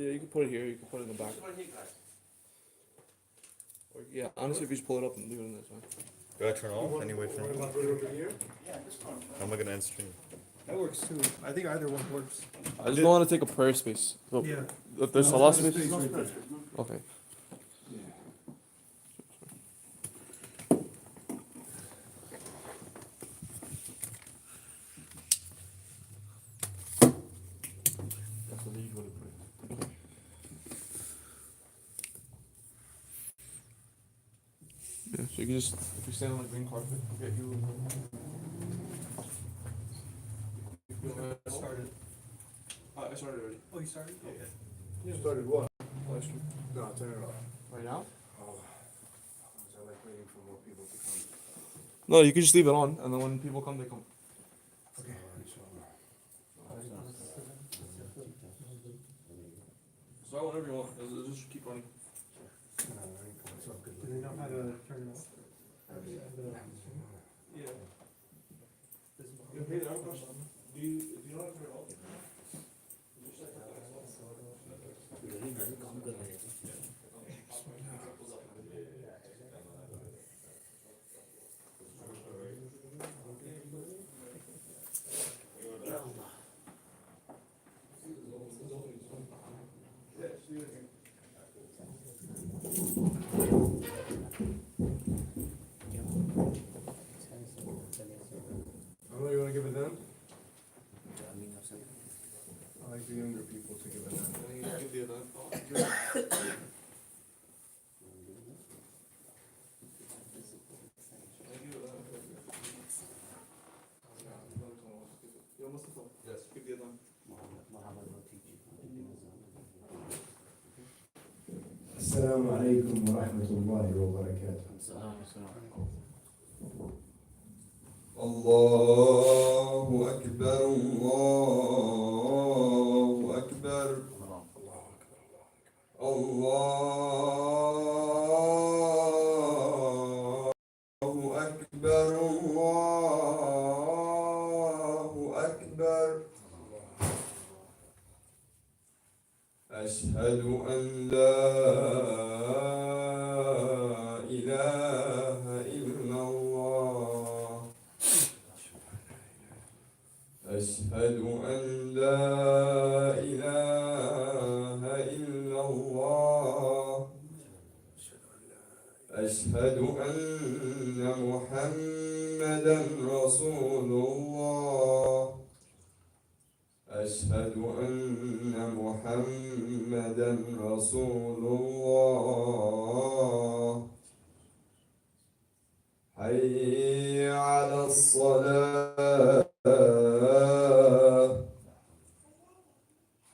Yeah, you can put it here. You can put it in the back. Or, yeah, honestly, if you just pull it up and leave it in there, it's fine. Do I turn off anyway from? Put it over here? How am I gonna end stream? That works too. I think either one works. I just don't want to take a prayer space. So, Yeah. if there's a lot of space. Okay. That's the lead you want to put it. Yeah, so you can just, if you stand on the green carpet, I'll get you. Started. I started already. Oh, you started? Yeah. Okay. You started what? Live stream. No, turn it off. Right now? Oh, I like waiting for more people to come. No, you can just leave it on, and then when people come, they come. Okay. Start whenever you want. Just keep running. Do they know how to turn it off? Yeah. Hey, I have a question. Do you know how to turn it off? How long you want to give it then? I like the younger people to give it then. Give the other. Yes. Give the other. السلام عليكم ورحمة الله وبركاته. الله أكبر الله أكبر الله أكبر الله أكبر أشهد أن لا إله إلا الله أشهد أن لا إله إلا الله أشهد أن محمدا رسول الله أشهد أن محمدا رسول الله حي على الصلاة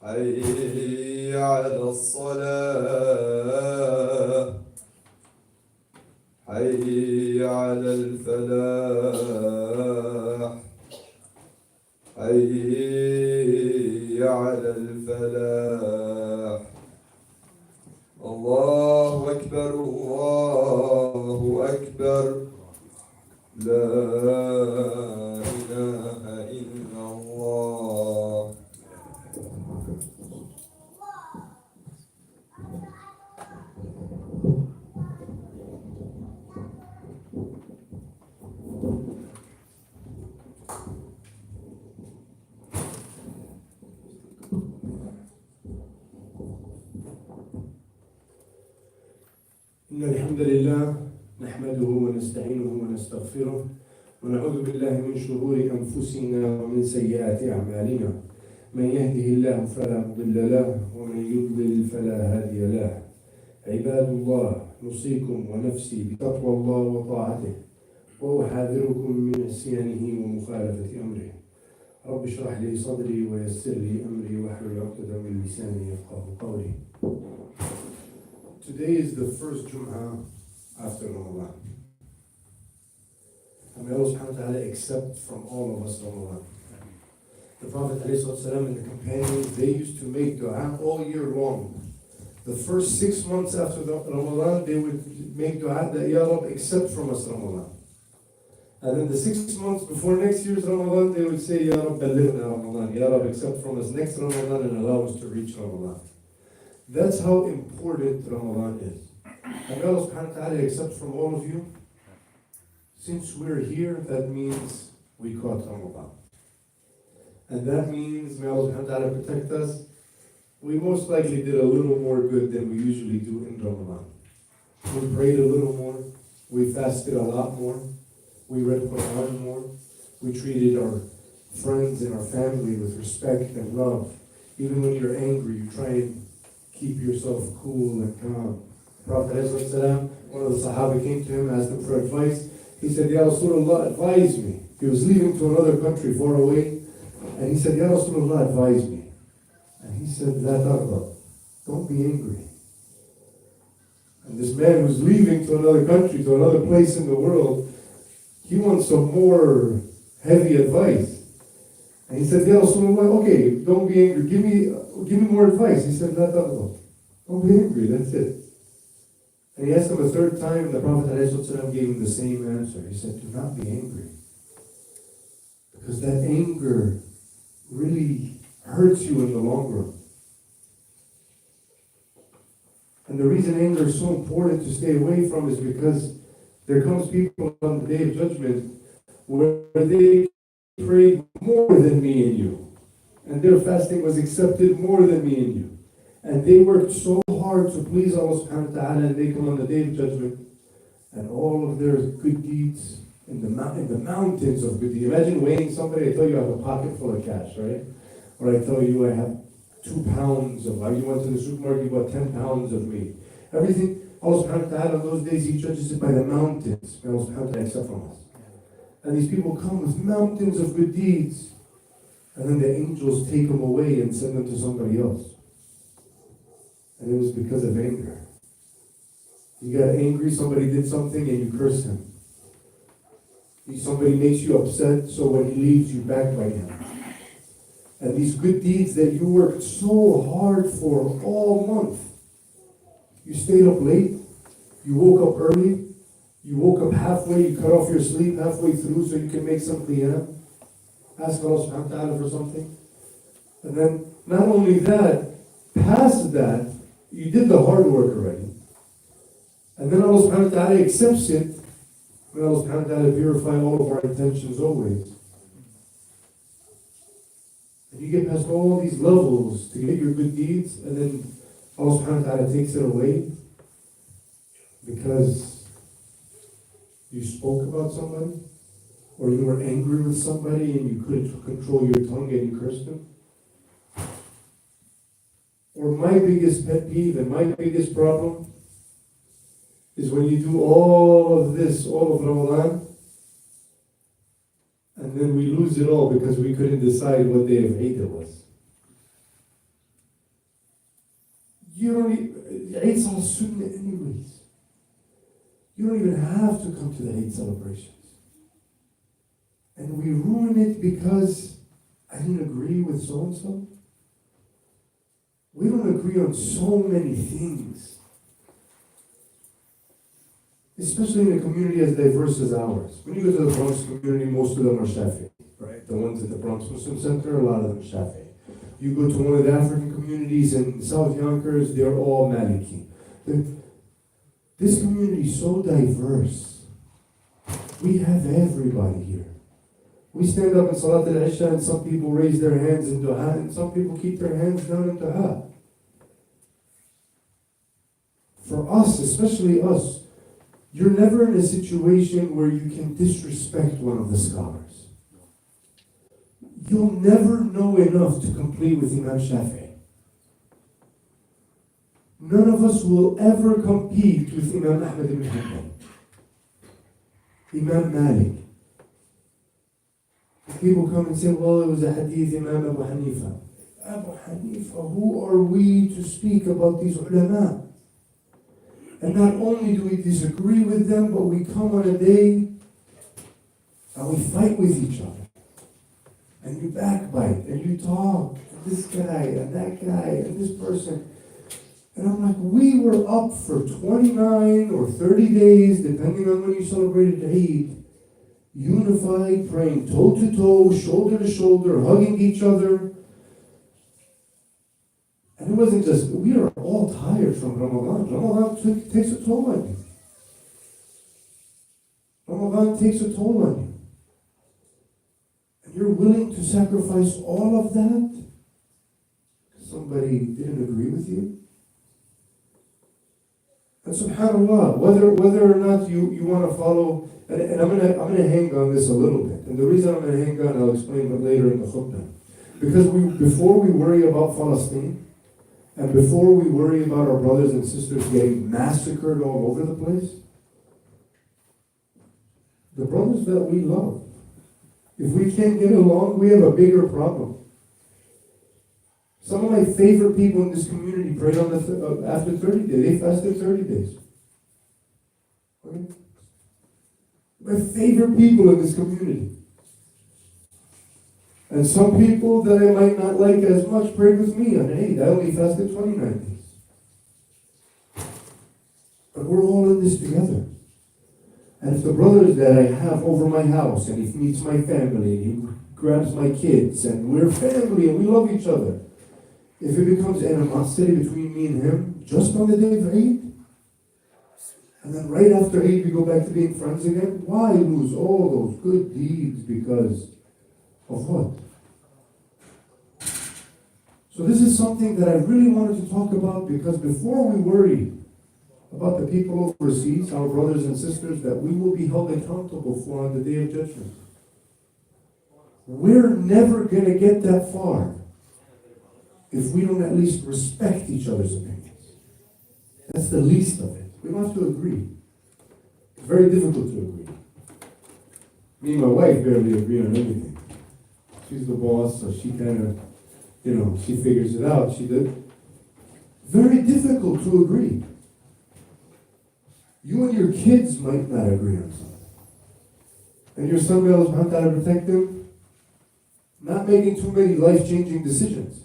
حي على الصلاة حي على الفلاح حي على الفلاح الله أكبر الله أكبر لا إله إلا الله إن الحمد لله نحمده ونستعينه ونستغفره ونعوذ بالله من شرور أنفسنا ومن سيئات أعمالنا من يهده الله فلا مضل له ومن يضلل فلا هادي له عباد الله نوصيكم ونفسي بتقوى الله وطاعته وأحاذركم من عصيانه ومخالفة أمره رب اشرح لي صدري ويسر لي أمري واحلل عقدة من لساني يفقهوا قولي. Today is the first Jum'ah after Ramadan. And may Allah subhanahu wa ta'ala accept from all of us Ramadan. The Prophet ﷺ and the companions, they used to make dua all year long. The first 6 months after the Ramadan, they would make dua that Ya Rab, accept from us Ramadan. And then the 6 months before next year's Ramadan, they would say Ya Rab, balighna Ramadan. Ya Rab, accept from us next Ramadan and allow us to reach Ramadan. That's how important Ramadan is. And Allah subhanahu wa ta'ala accepts from all of you. Since we're here, that means we caught Ramadan. And that means, may Allah subhanahu wa ta'ala protect us, we most likely did a little more good than we usually do in Ramadan. We prayed a little more, we fasted a lot more, we read Quran more, we treated our friends and our family with respect and love. Even when you're angry, you try and keep yourself cool and calm. Prophet ﷺ, one of the Sahaba came to him, asked him for advice. He said, Ya Rasulullah, advise me. He was leaving to another country far away, and he said, Ya Rasulullah, advise me. And he said, La taghdab, don't be angry. And this man who's leaving to another country, to another place in the world, he wants some more heavy advice. And he said, Ya Rasulullah, okay, don't be angry, give me more advice. He said, La taghdab, don't be angry, that's it. And he asked him a third time, and the Prophet ﷺ gave him the same answer. He said, do not be angry. Because that anger really hurts you in the long run. And the reason anger is so important to stay away from is because there comes people on the Day of Judgment where they prayed more than me and you. And their fasting was accepted more than me and you. And they worked so hard to please Allah subhanahu wa ta'ala, and they come on the Day of Judgment and all of their good deeds in the mountains of good deeds. Imagine weighing somebody, I tell you I have a pocket full of cash, right? Or I tell you I have 2 pounds of, you went to the supermarket, you bought 10 pounds of meat. Everything, Allah subhanahu wa ta'ala, in those days He judges it by the mountains. May Allah subhanahu wa ta'ala accept from us. And these people come with mountains of good deeds, and then the angels take them away and send them to somebody else. And it was because of anger. You got angry, somebody did something, and you curse him. Somebody makes you upset, so when he leaves, you backbite him. And these good deeds that you worked so hard for all month, you stayed up late, you woke up early, you woke up halfway, you cut off your sleep halfway through so you can make some qiyam, ask Allah subhanahu wa ta'ala for something. And then, not only that, past that, you did the hard work already. And then Allah subhanahu wa ta'ala accepts it. May Allah subhanahu wa ta'ala purify all of our intentions always. And you get past all these levels to get your good deeds, and then Allah subhanahu wa ta'ala takes it away because you spoke about somebody, or you were angry with somebody and you couldn't control your tongue and you cursed them. Or my biggest pet peeve and my biggest problem is when you do all of this, all of Ramadan, and then we lose it all because we couldn't decide what day of Eid it was. You don't even, Eid's all Sunnah anyways. You don't even have to come to the Eid celebrations. And we ruin it because I didn't agree with so-and-so. We don't agree on so many things. Especially in a community as diverse as ours. When you go to the Bronx community, most of them are Shafi'i, right? The ones at the Bronx Muslim Center, a lot of them Shafi'i. You go to one of the African communities in South Yonkers, they're all Maliki. This community is so diverse. We have everybody here. We stand up in Salat al-Isha and some people raise their hands in dua and some people keep their hands down in dua. For us, especially us, you're never in a situation where you can disrespect one of the scholars. You'll never know enough to compete with Imam Shafi'i. None of us will ever compete with Imam Ahmad ibn Hanbal, Imam Malik. People come and say, well, it was a hadith Imam Abu Hanifa. Abu Hanifa, who are we to speak about these ulama? And not only do we disagree with them, but we come on a day and we fight with each other. And you backbite, and you talk, and this guy, and that guy, and this person. And I'm like, we were up for 29 or 30 days, depending on when you celebrated Eid, unified, praying toe to toe, shoulder to shoulder, hugging each other. And And it wasn't just, we are all tired from Ramadan. Ramadan takes a toll on you. Ramadan takes a toll on you. And you're willing to sacrifice all of that? Somebody didn't agree with you? And subhanAllah, whether or not you want to follow, and I'm gonna hang on this a little bit. And the reason I'm gonna hang on, I'll explain it later in the khutbah. Because before we worry about Palestine, and before we worry about our brothers and sisters getting massacred all over the place, the brothers that we love, if we can't get along, we have a bigger problem. Some of my favorite people in this community prayed on after 30 days. They fasted 30 days. Okay? My favorite people in this community. And some people that I might not like as much prayed with me on Eid. I only fasted 29 days. But we're all in this together. And if the brothers that I have over my house, and he meets my family, and he grabs my kids, and we're family, and we love each other, if it becomes animosity between me and him, just on the day of Eid, and then right after Eid we go back to being friends again, why lose all those good deeds because of what? So this is something that I really wanted to talk about, because before we worry about the people overseas, our brothers and sisters that we will be held accountable for on the Day of Judgment, we're never going to get that far if we don't at least respect each other's opinions. That's the least of it. We don't have to agree. It's very difficult to agree. Me and my wife barely agree on anything. She's the boss, so she kind of, she figures it out. She did. Very difficult to agree. You and your kids might not agree on something. And your son, may Allah subhanahu wa ta'ala protect him, not making too many life-changing decisions.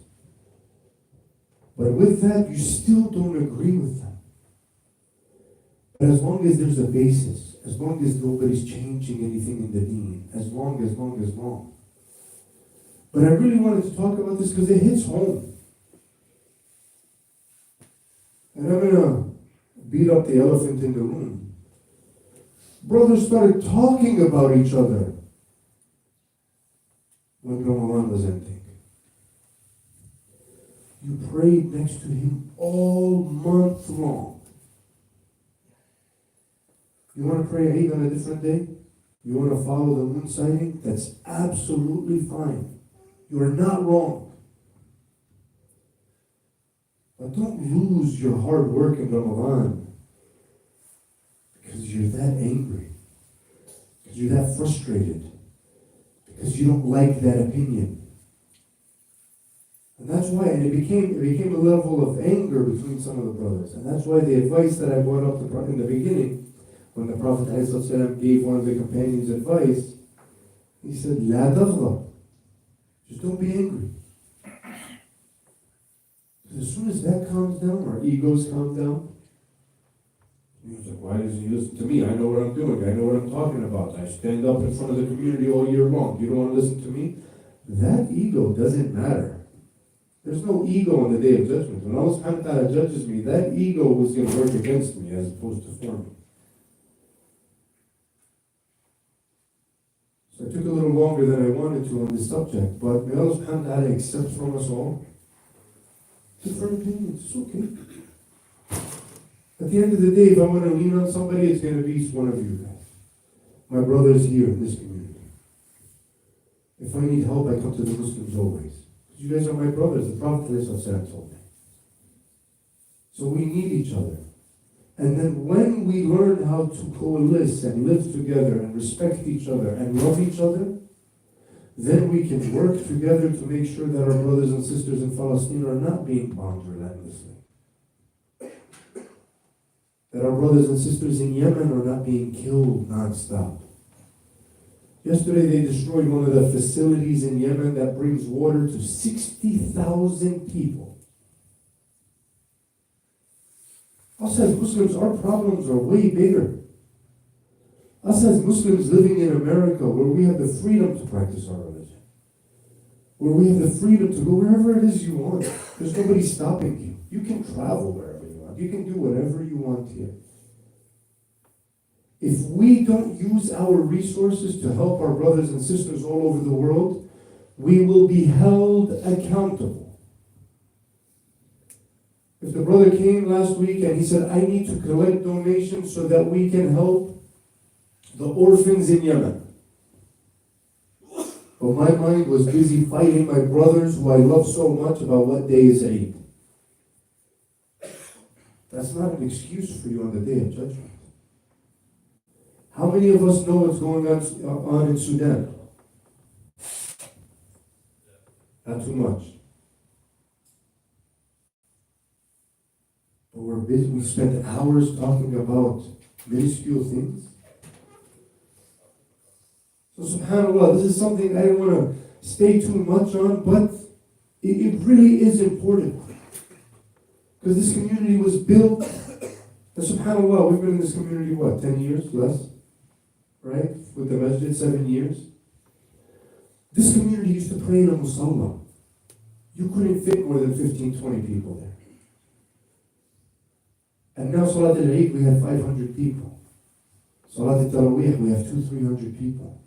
But with that, you still don't agree with them. But as long as there's a basis, as long as nobody's changing anything in the deen, as long. But I really wanted to talk about this because it hits home. And I'm going to beat up the elephant in the room. Brothers started talking about each other when Ramadan was ending. You prayed next to him all month long. You want to pray Eid on a different day? You want to follow the moon sighting? That's absolutely fine. You are not wrong. But don't lose your hard work in Ramadan because you're that angry, because you're that frustrated, because you don't like that opinion. And that's why, and it became a level of anger between some of the brothers. And that's why the advice that I brought up in the beginning, when the Prophet ﷺ gave one of the companions advice, he said, La taghdab. Just don't be angry. Because as soon as that calms down, our egos calm down. He's like, why doesn't he listen to me? I know what I'm doing. I know what I'm talking about. I stand up in front of the community all year long. You don't want to listen to me? That ego doesn't matter. There's no ego on the Day of Judgment. When Allah subhanahu wa ta'ala judges me, that ego was going to work against me as opposed to for me. So I took a little longer than I wanted to on this subject, but may Allah subhanahu wa ta'ala accept from us all different opinions. It's okay. At the end of the day, if I want to lean on somebody, it's going to be one of you guys. My brothers here in this community. If I need help, I come to the Muslims always. You guys are my brothers, the Prophet ﷺ told me. So we need each other. And then when we learn how to coalesce and live together and respect each other and love each other, then we can work together to make sure that our brothers and sisters in Palestine are not being bombed relentlessly. That our brothers and sisters in Yemen are not being killed non-stop. Yesterday they destroyed one of the facilities in Yemen that brings water to 60,000 people. Us as Muslims, our problems are way bigger. Us as Muslims living in America, where we have the freedom to practice our religion, where we have the freedom to go wherever it is you want. There's nobody stopping you. You can travel wherever you want. You can do whatever you want here. If we don't use our resources to help our brothers and sisters all over the world, we will be held accountable. If the brother came last week and he said, I need to collect donations so that we can help the orphans in Yemen. But my mind was busy fighting my brothers who I love so much about what day is Eid. That's not an excuse for you on the day of judgment. How many of us know what's going on in Sudan? Not too much. But we're busy. We spend hours talking about minuscule things. So subhanAllah, this is something I don't want to stay too much on, but it really is important. Because this community was built, and subhanAllah, we've been in this community, 10 years, less? Right? With the masjid, 7 years. This community used to pray in a musalla. You couldn't fit more than 15, 20 people there. And now Salat al-Eid, we have 500 people. Salat al-Taraweeh, we have 200-300 people.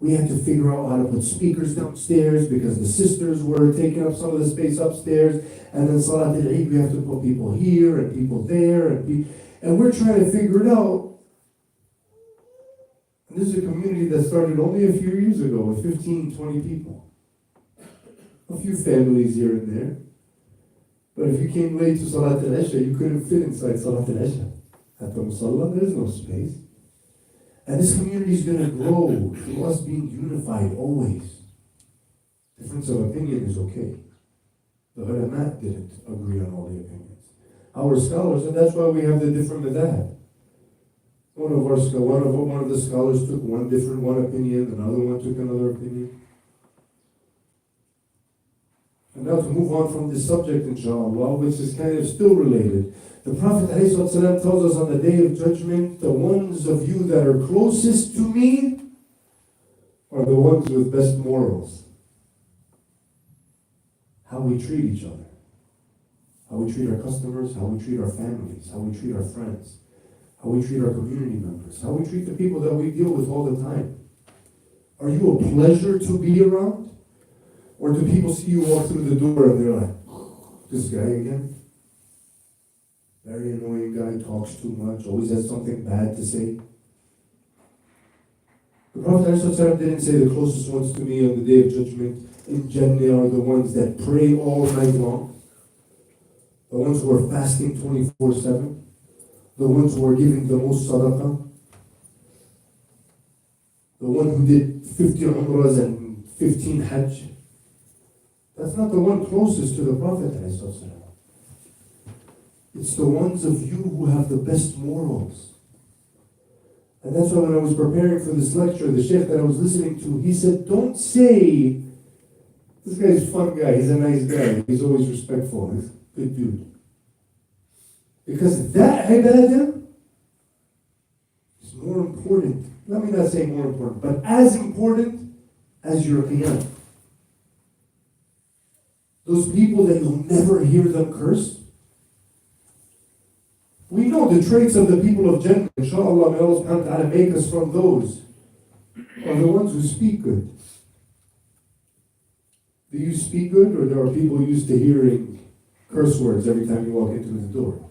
We had to figure out how to put speakers downstairs because the sisters were taking up some of the space upstairs. And then Salat al-Eid, we have to put people here and people there. And we're trying to figure it out. And this is a community that started only a few years ago with 15, 20 people. A few families here and there. But if you came late to Salat al-Isha, you couldn't fit inside Salat al-Isha. At the Musalla, there's no space. And this community is going to grow through us being unified always. Difference of opinion is okay. The ulama didn't agree on all the opinions. Our scholars, and that's why we have the different madhab. One of the scholars took one opinion, another one took another opinion. And now to move on from this subject, inshallah, which is kind of still related. The Prophet ﷺ tells us on the day of judgment, the ones of you that are closest to me are the ones with best morals. How we treat each other. How we treat our customers, how we treat our families, how we treat our friends, how we treat our community members, how we treat the people that we deal with all the time. Are you a pleasure to be around? Or do people see you walk through the door and they're like, this guy again? Very annoying guy, talks too much, always has something bad to say. The Prophet ﷺ didn't say the closest ones to me on the day of judgment in Jannah are the ones that pray all night long, the ones who are fasting 24/7, the ones who are giving the most sadaqah, the one who did 50 umrahs and 15 hajj. That's not the one closest to the Prophet ﷺ. It's the ones of you who have the best morals. And that's why when I was preparing for this lecture, the sheikh that I was listening to, he said, don't say, this guy's a fun guy, he's a nice guy, he's always respectful, he's a good dude. Because that ibadah is more important, let me not say more important, but as important as your qiyam. Those people that you'll never hear them curse. We know the traits of the people of Jannah. Inshallah, may Allah subhanahu wa ta'ala make us from those. Are the ones who speak good. Do you speak good, or there are people used to hearing curse words every time you walk into the door?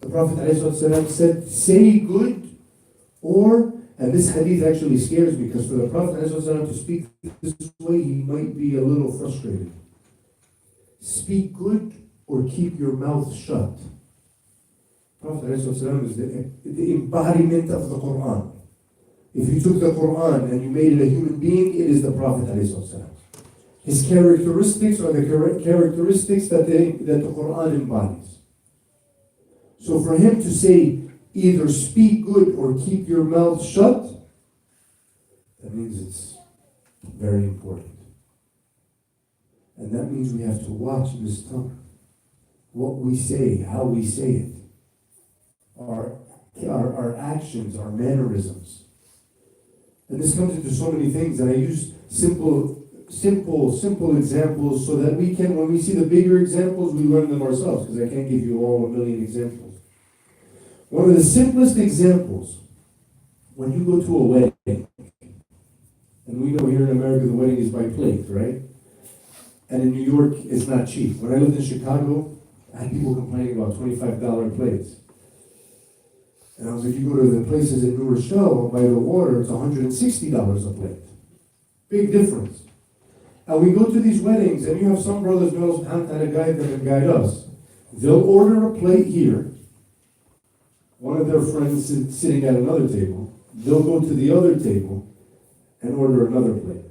The Prophet ﷺ said, say good, or, and this hadith actually scares me, because for the Prophet ﷺ to speak this way, he might be a little frustrated. Speak good, or keep your mouth shut. Prophet ﷺ is the embodiment of the Quran. If you took the Quran and you made it a human being, it is the Prophet ﷺ. His characteristics are the characteristics that the Quran embodies. So for him to say, either speak good or keep your mouth shut, that means it's very important. And that means we have to watch this tongue. What we say, how we say it, our actions, our mannerisms. And this comes into so many things, and I use simple simple examples so that we can, when we see the bigger examples, we learn them ourselves, because I can't give you all a million examples. One of the simplest examples, when you go to a wedding, and we know here in America the wedding is by plate, right? And in New York, it's not cheap. When I lived in Chicago, I had people complaining about $25 plates. And I was like, you go to the places in New Rochelle by the water, it's $160 a plate. Big difference. And we go to these weddings, and you have some brothers know how to guide them and guide us. They'll order a plate here. One of their friends is sitting at another table. They'll go to the other table and order another plate.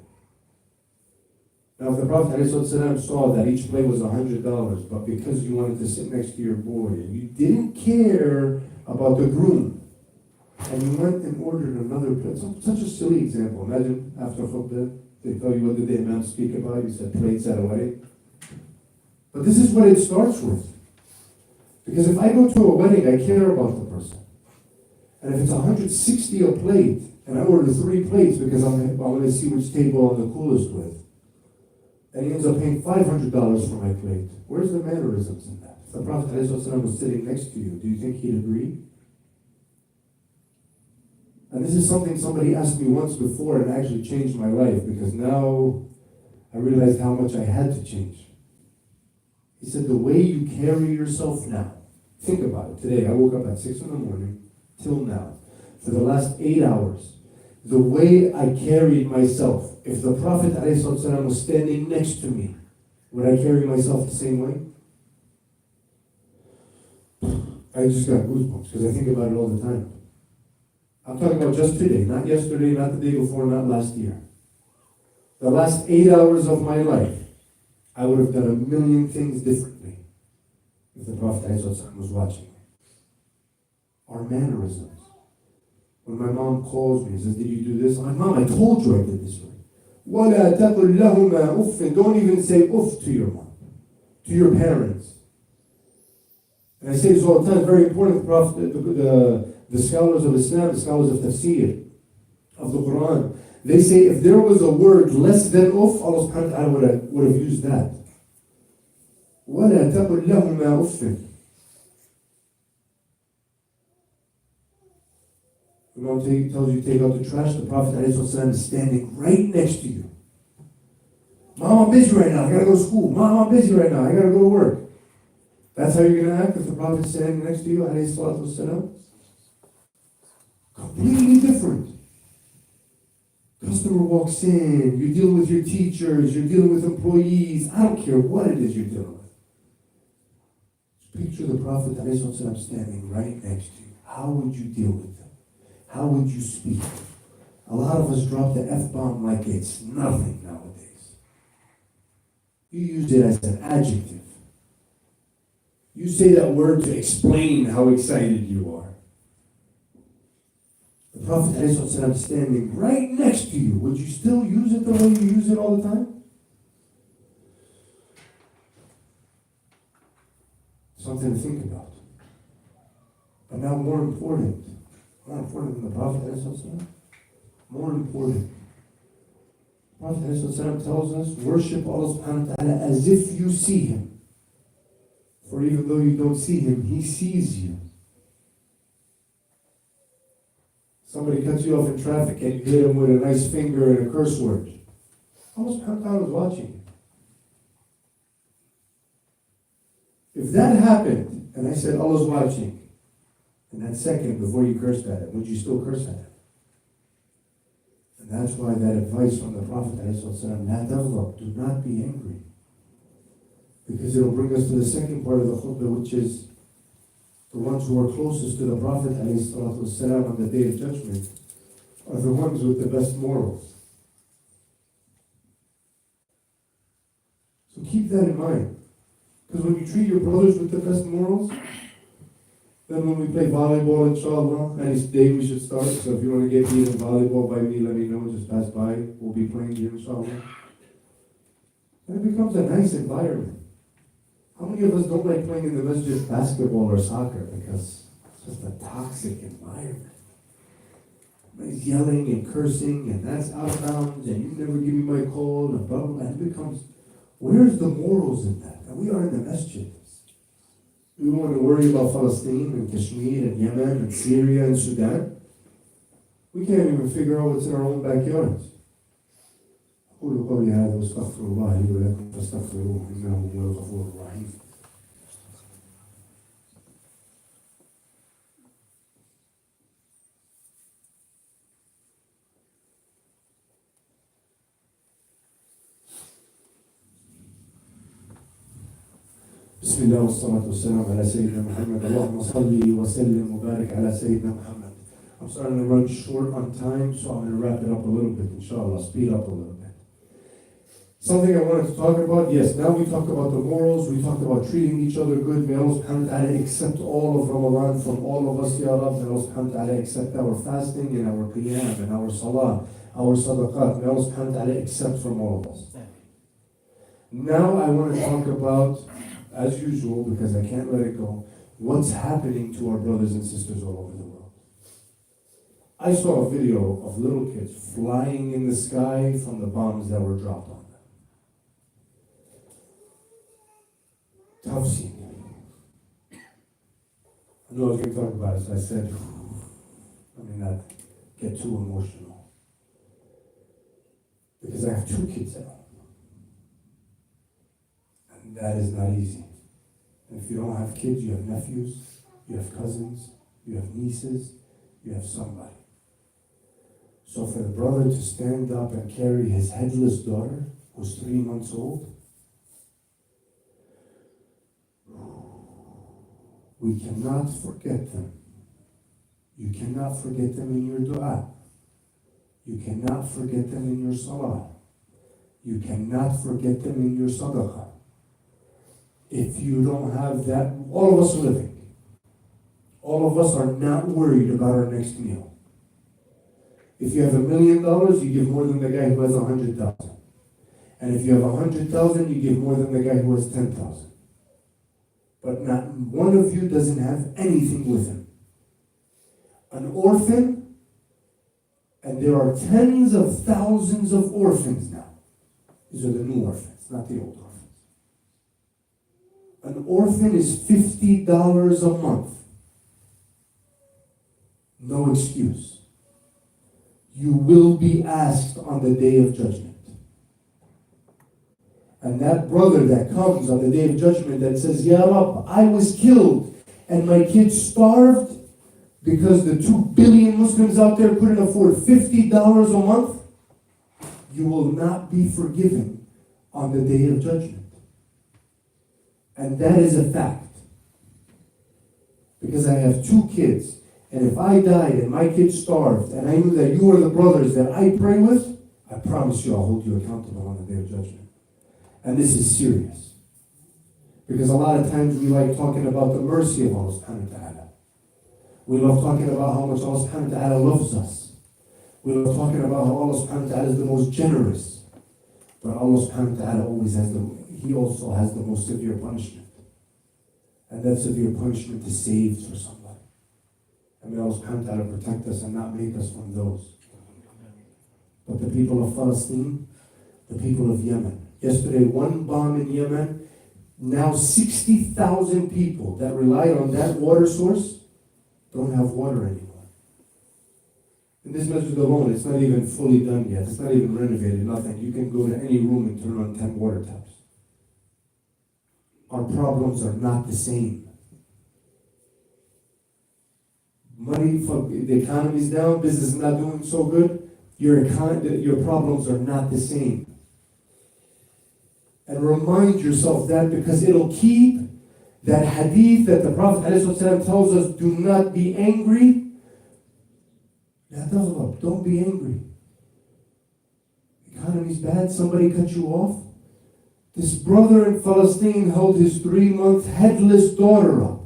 Now, if the Prophet ﷺ saw that each plate was $100, but because you wanted to sit next to your boy, and you didn't care about the groom, and you went and ordered another plate. Such a silly example. Imagine after Khudba, they tell you what did the Imam speak about. You said plates at a wedding. But this is what it starts with. Because if I go to a wedding, I care about the person. And if it's $160 a plate, and I order 3 plates because I want to see which table I'm the coolest with, and he ends up paying $500 for my plate, where's the mannerisms in that? If the Prophet ﷺ was sitting next to you, do you think he'd agree? And this is something somebody asked me once before and actually changed my life, because now I realized how much I had to change. He said, the way you carry yourself now, think about it. Today, I woke up at 6 in the morning till now. For the last 8 hours, the way I carried myself, if the Prophet ﷺ was standing next to me, would I carry myself the same way? I just got goosebumps because I think about it all the time. I'm talking about just today, not yesterday, not the day before, not last year. The last 8 hours of my life, I would have done a million things differently if the Prophet ﷺ was watching me. Our mannerisms. When my mom calls me and says, did you do this? I'm like, Mom, I told you I did this way. وَلَا تَقُلْ لَهُمَا أُفٍّ. Don't even say uff to your mom, to your parents. And I say this all the time, it's very important. The Prophet, the scholars of Islam, the scholars of tafsir, of the Quran, they say if there was a word less than uff, Allah subhanahu wa ta'ala would have used that. وَلَا تَقُلْ لَهُمَا أُفٍّ. Imam tells you to take out the trash, the Prophet ﷺ is standing right next to you. Mom, I'm busy right now, I gotta go to school. Mom, I'm busy right now, I gotta go to work. That's how you're gonna act if the Prophet is standing next to you, ﷺ? Completely different. Customer walks in, you're dealing with your teachers, you're dealing with employees, I don't care what it is you're dealing with. Just picture the Prophet ﷺ standing right next to you. How would you deal with them? How would you speak? A lot of us drop the F-bomb like it's nothing nowadays. You used it as an adjective. You say that word to explain how excited you are. The Prophet ﷺ standing right next to you. Would you still use it the way you use it all the time? Something to think about. But now more important than the Prophet ﷺ. More important. The Prophet ﷺ tells us, worship Allah subhanahu wa ta'ala as if you see Him. For even though you don't see Him, He sees you. Somebody cuts you off in traffic and you hit him with a nice finger and a curse word. Allah subhanahu wa ta'ala is watching you. If that happened, and I said Allah's watching, in that second before you cursed at him, would you still curse at him? And that's why that advice from the Prophet ﷺ, لا تغضب, do not be angry. Because it'll bring us to the second part of the khutbah, which is the ones who are closest to the Prophet ﷺ on the Day of Judgment are the ones with the best morals. So keep that in mind. Because when you treat your brothers with the best morals, then when we play volleyball, inshallah, any day we should start. So if you want to get me in volleyball by me, let me know. Just pass by. We'll be playing here, inshallah. And it becomes a nice environment. How many of us don't like playing in the masjid basketball or soccer because it's just a toxic environment? Somebody's yelling and cursing, and that's out of bounds, and you never give me my call, and blah, blah, blah. And it becomes, where's the morals in that? And we are in the masjid. We want to worry about Palestine and Kashmir and Yemen and Syria and Sudan. We can't even figure out what's in our own backyards. أقول قولي هذا واستغفر الله لي ولكم فاستغفروه إنه هو الغفور الرحيم. بسم الله والصلاة والسلام على سيدنا محمد. اللهم صل وسلم وبارك على سيدنا محمد. I'm starting to run short on time, so I'm going to wrap it up a little bit, inshallah, speed up a little bit. Something I wanted to talk about, yes, now we talked about the morals, we talked about treating each other good. May Allah subhanahu wa ta'ala accept all of Ramadan from all of us, Ya Rab. May Allah subhanahu wa ta'ala accept our fasting and our qiyam and our salah, our sadaqat. May Allah subhanahu wa ta'ala accept from all of us. Now I want to talk about, as usual, because I can't let it go, what's happening to our brothers and sisters all over the world. I saw a video of little kids flying in the sky from the bombs that were dropped on them. Tough scene. I knew I was going to talk about it, so I said, I mean, not get too emotional. Because I have 2 kids at home. And that is not easy. And if you don't have kids, you have nephews, you have cousins, you have nieces, you have somebody. So for the brother to stand up and carry his headless daughter, who's 3 months old, we cannot forget them. You cannot forget them in your dua. You cannot forget them in your salah. You cannot forget them in your sadaqah. If you don't have that, all of us are living. All of us are not worried about our next meal. If you have $1 million, you give more than the guy who has 100,000. And if you have 100,000, you give more than the guy who has 10,000. But not one of you doesn't have anything with him. An orphan, and there are tens of thousands of orphans now. These are the new orphans, not the old orphans. An orphan is $50 a month. No excuse. You will be asked on the day of judgment. And that brother that comes on the day of judgment that says, Ya Rab, I was killed and my kids starved because the 2 billion Muslims out there couldn't afford $50 a month, you will not be forgiven on the day of judgment. And that is a fact. Because I have 2 kids. And if I died and my kids starved, and I knew that you were the brothers that I pray with, I promise you I'll hold you accountable on the day of judgment. And this is serious. Because a lot of times we like talking about the mercy of Allah subhanahu wa ta'ala. We love talking about how much Allah subhanahu wa ta'ala loves us. We love talking about how Allah subhanahu wa ta'ala is the most generous. But Allah subhanahu wa ta'ala always has He also has the most severe punishment. And that severe punishment is saved for somebody. And may Allah subhanahu wa ta'ala protect us and not make us from those. But the people of Palestine, the people of Yemen. Yesterday, 1 bomb in Yemen, now 60,000 people that relied on that water source don't have water anymore. In this masjid alone, it's not even fully done yet. It's not even renovated, nothing. You can go to any room and turn on 10 water taps. Our problems are not the same. Money, the economy's down, business is not doing so good. Your problems are not the same. And remind yourself that, because it'll keep that hadith that the Prophet ﷺ tells us, do not be angry. Don't be angry. Economy's bad, somebody cut you off. This brother in Palestine held his 3-month headless daughter up.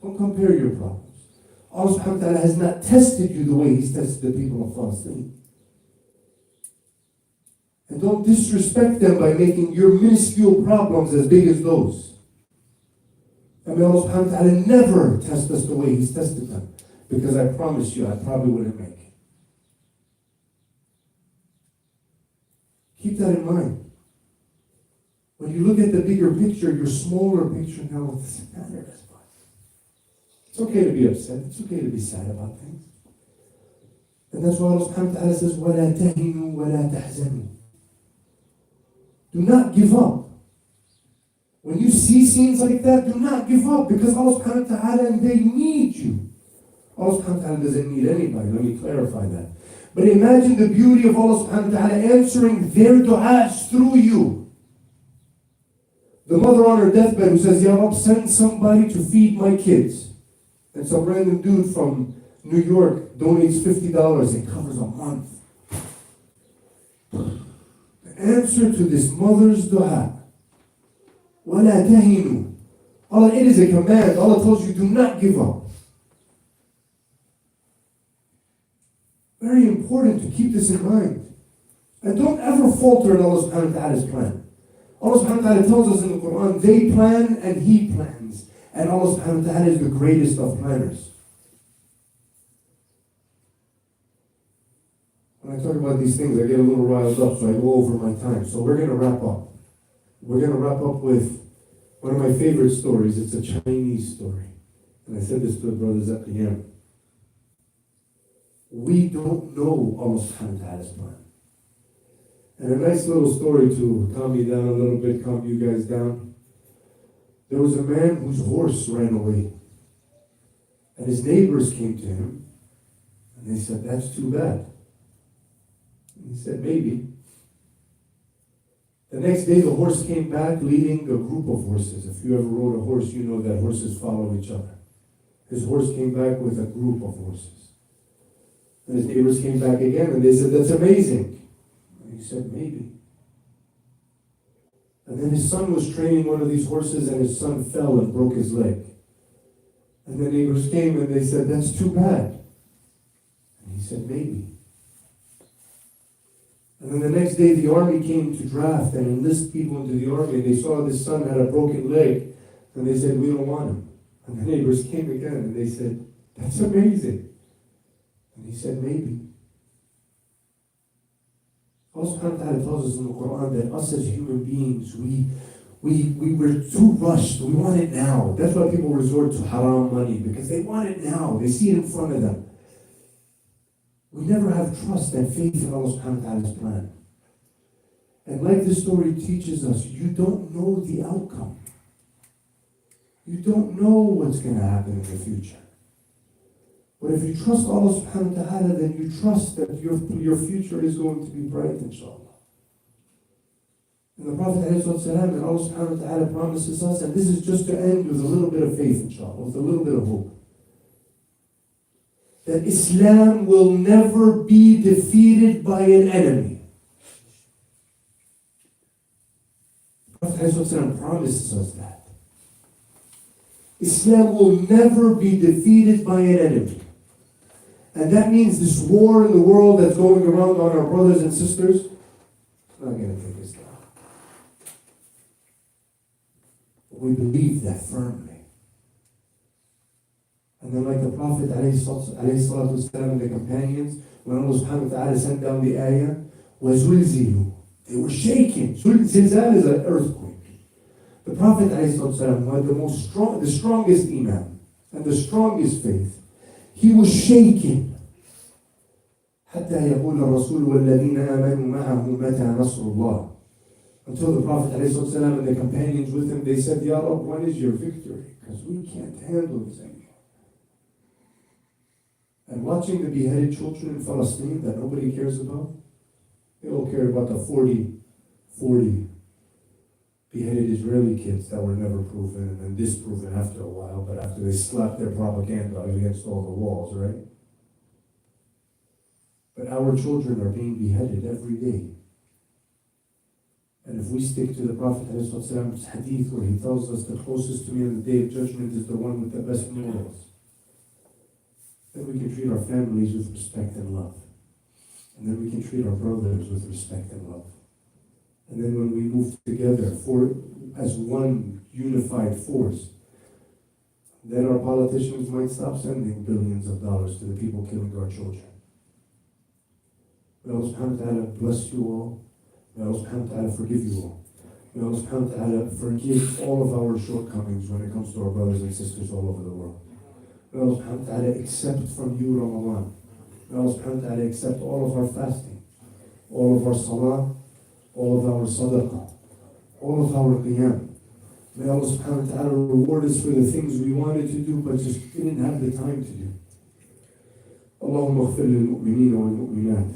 Don't compare your problems. Allah subhanahu wa ta'ala has not tested you the way He's tested the people of Palestine. And don't disrespect them by making your minuscule problems as big as those. And may Allah subhanahu wa ta'ala never test us the way He's tested them. because I promise you I probably wouldn't make it. Keep that in mind. When you look at the bigger picture, your smaller picture now, it doesn't matter as much. It's okay to be upset. It's okay to be sad about things. And that's why Allah subhanahu wa ta'ala says, وَلَا تَهِنُوا وَلَا تَحْزَنُوا. Do not give up. When you see scenes like that, do not give up, because Allah subhanahu wa ta'ala, and they need you. Allah subhanahu wa ta'ala doesn't need anybody. Let me clarify that. But imagine the beauty of Allah subhanahu wa ta'ala answering their du'as through you. The mother on her deathbed who says, Ya Rab, send somebody to feed my kids. And some random dude from New York donates $50. It covers a month. The answer to this mother's dua. وَلَا تَهِنُوا. Allah, it is a command. Allah tells you, do not give up. Very important to keep this in mind. And don't ever falter in Allah subhanahu wa ta'ala's plan. Allah subhanahu wa ta'ala tells us in the Quran, they plan and He plans. And Allah subhanahu wa ta'ala is the greatest of planners. When I talk about these things, I get a little riled up, so I go over my time. So we're going to wrap up. We're going to wrap up with one of my favorite stories. It's a Chinese story. And I said this to the brothers at the end. We don't know Allah subhanahu wa ta'ala's plan. And a nice little story to calm me down a little bit, calm you guys down. There was a man whose horse ran away. And his neighbors came to him. And they said, that's too bad. And he said, maybe. The next day, the horse came back leading a group of horses. If you ever rode a horse, you know that horses follow each other. His horse came back with a group of horses. And his neighbors came back again, and they said, that's amazing. And he said, maybe. And then his son was training one of these horses, and his son fell and broke his leg. And the neighbors came, and they said, that's too bad. And he said, maybe. And then the next day, the army came to draft and enlist people into the army, and they saw this son had a broken leg, and they said, we don't want him. And the neighbors came again, and they said, that's amazing. And he said, maybe. Allah subhanahu wa ta'ala tells us in the Quran that us as human beings, we're too rushed. We want it now. That's why people resort to haram money, because they want it now. They see it in front of them. We never have trust and faith in Allah subhanahu wa ta'ala's plan. And like this story teaches us, you don't know the outcome. You don't know what's going to happen in the future. But if you trust Allah subhanahu wa ta'ala, then you trust that your future is going to be bright, inshallah. And the Prophet ﷺ and Allah subhanahu wa ta'ala promises us, and this is just to end with a little bit of faith, inshallah, with a little bit of hope, that Islam will never be defeated by an enemy. The Prophet ﷺ promises us that. Islam will never be defeated by an enemy. And that means this war in the world that's going around on our brothers and sisters, it's not going to take us down. We believe that firmly. And then like the Prophet ﷺ and the companions, when Allah subhanahu wa ta'ala sent down the ayah, وَزُلْزِلُوا, they were shaken. Zilzal is an earthquake. The Prophet ﷺ, who had the strongest iman and the strongest faith, he was shaken. حتى يقول الرسول والذين آمنوا معه متى نصر الله. Until the Prophet ﷺ and the companions with him, they said, Ya Rab, when is your victory? Because we can't handle this anymore. And watching the beheaded children in Palestine that nobody cares about, they all care about the 40 beheaded Israeli kids that were never proven and disproven after a while, but after they slapped their propaganda against all the walls, right? But our children are being beheaded every day. And if we stick to the Prophet ﷺ's hadith where he tells us the closest to me on the day of judgment is the one with the best morals, then we can treat our families with respect and love. And then we can treat our brothers with respect and love. And then when we move together as one unified force, then our politicians might stop sending billions of dollars to the people killing our children. May Allah subhanahu wa ta'ala bless you all. May Allah subhanahu wa ta'ala forgive you all. May Allah subhanahu wa ta'ala forgive all of our shortcomings when it comes to our brothers and sisters all over the world. May Allah subhanahu wa ta'ala accept from you Ramadan. May Allah subhanahu wa ta'ala accept all of our fasting, all of our salah, all of our sadaqah, all of our qiyam. May Allah subhanahu wa ta'ala reward us for the things we wanted to do but just didn't have the time to do. اللهم اغفر للمؤمنين والمؤمنات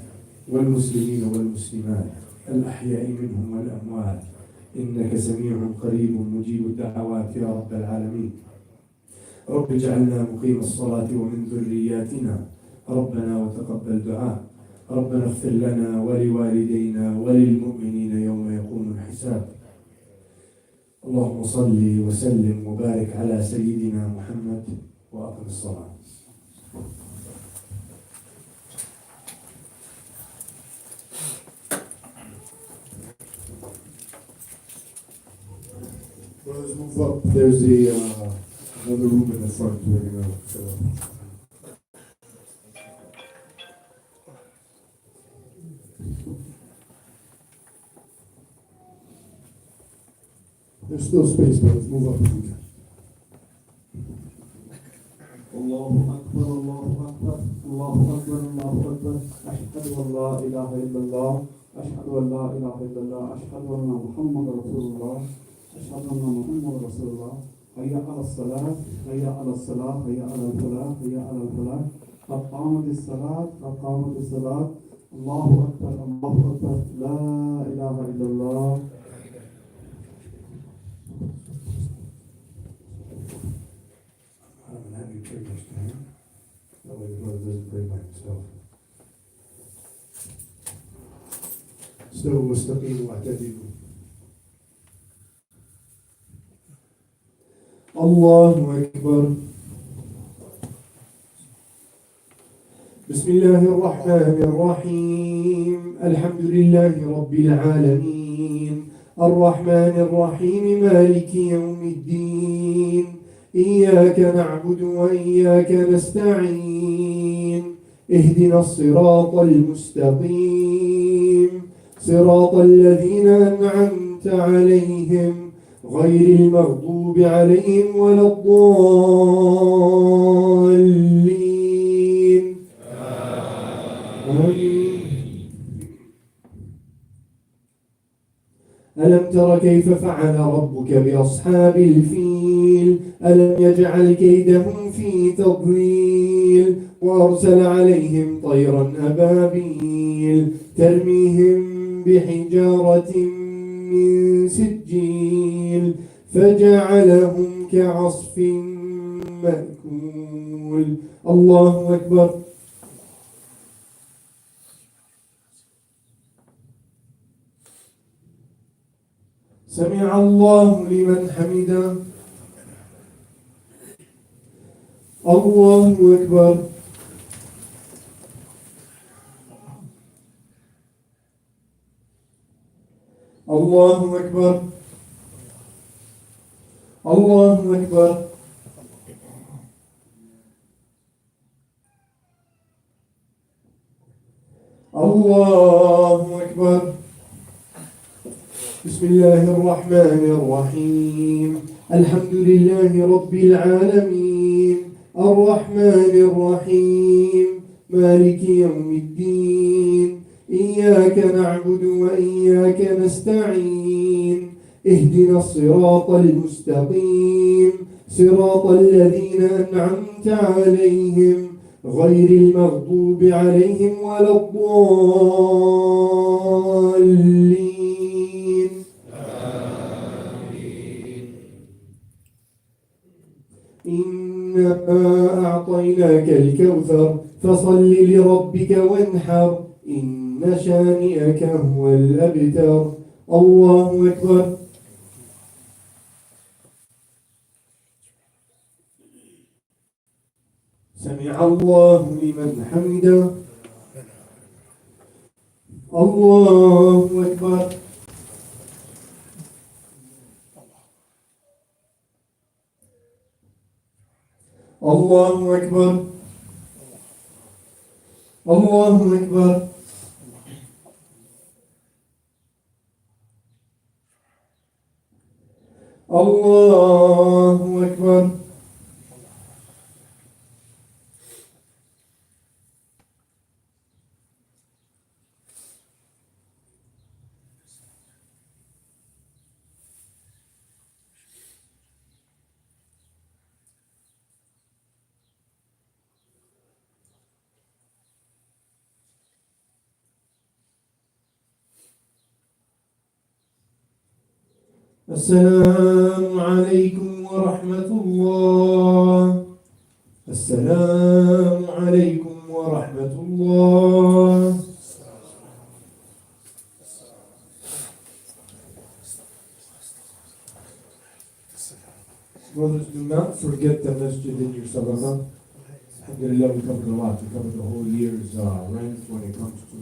والمسلمين والمسلمات الأحياء منهم والأموات إنك سميع قريب مجيب الدعوات يا رب العالمين. رب اجعلنا مقيم الصلاة ومن ذرياتنا ربنا وتقبل دعاء. ربنا اغفر لنا ولوالدينا وللمؤمنين يوم يقوم الحساب. اللهم صل وسلم وبارك على سيدنا محمد وأقم الصلاة. Brothers, move up. There's another room in the front. We're gonna fill up. There's still space, brothers. Move up if you can. الله أكبر الله أكبر الله أكبر الله أكبر أشهد أن لا إله إلا الله أشهد أن لا إله إلا الله أشهد أن محمد رسول الله أشهد أن محمد رسول الله هيا على الصلاة هيا على الصلاة هيا على الفلاح هيا على الفلاح قد قامت الصلاة قد قامت الصلاة الله أكبر الله أكبر لا إله إلا الله. That way the brother doesn't pray by himself. استووا واستقيموا واعتدلوا. الله أكبر. بسم الله الرحمن الرحيم الحمد لله رب العالمين الرحمن الرحيم مالك يوم الدين إياك نعبد وإياك نستعين اهدنا الصراط المستقيم صراط الذين أنعمت عليهم غير المغضوب عليهم ولا الضالين آمين. ألم تر كيف فعل ربك بأصحاب الفيل ألم يجعل كيدهم في تضليل وأرسل عليهم طيرا أبابيل ترميهم بحجارة من سجيل فجعلهم كعصف مأكول. الله أكبر. سمع الله لمن حمده. الله أكبر. الله أكبر. الله أكبر. الله أكبر. بسم الله الرحمن الرحيم الحمد لله رب العالمين الرحمن الرحيم مالك يوم الدين إياك نعبد وإياك نستعين اهدنا الصراط المستقيم صراط الذين أنعمت عليهم غير المغضوب عليهم ولا الضالين. إنا أعطيناك الكوثر فصل لربك وانحر إن شانئك هو الأبتر. الله أكبر. سمع الله لمن حمده. الله أكبر. Allahu Akbar. Allahu Akbar. Allahu Akbar. السلام عليكم ورحمة الله. السلام عليكم ورحمة الله. Brothers, do not forget the masjid in your sadaqah. Alhamdulillah, we covered a lot. We covered the whole year's rent when it comes to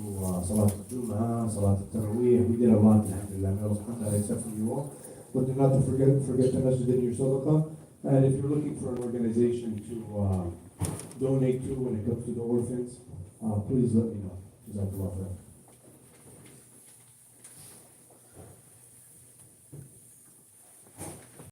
Salat al-Jum'ah, Salat al-Taraweeh. We did a lot, alhamdulillah. May Allah subhanahu wa ta'ala accept from you all. But do not forget the masjid in your sadaqah. And if you're looking for an organization to donate to when it comes to the orphans, please let me know. Jazakallah khair.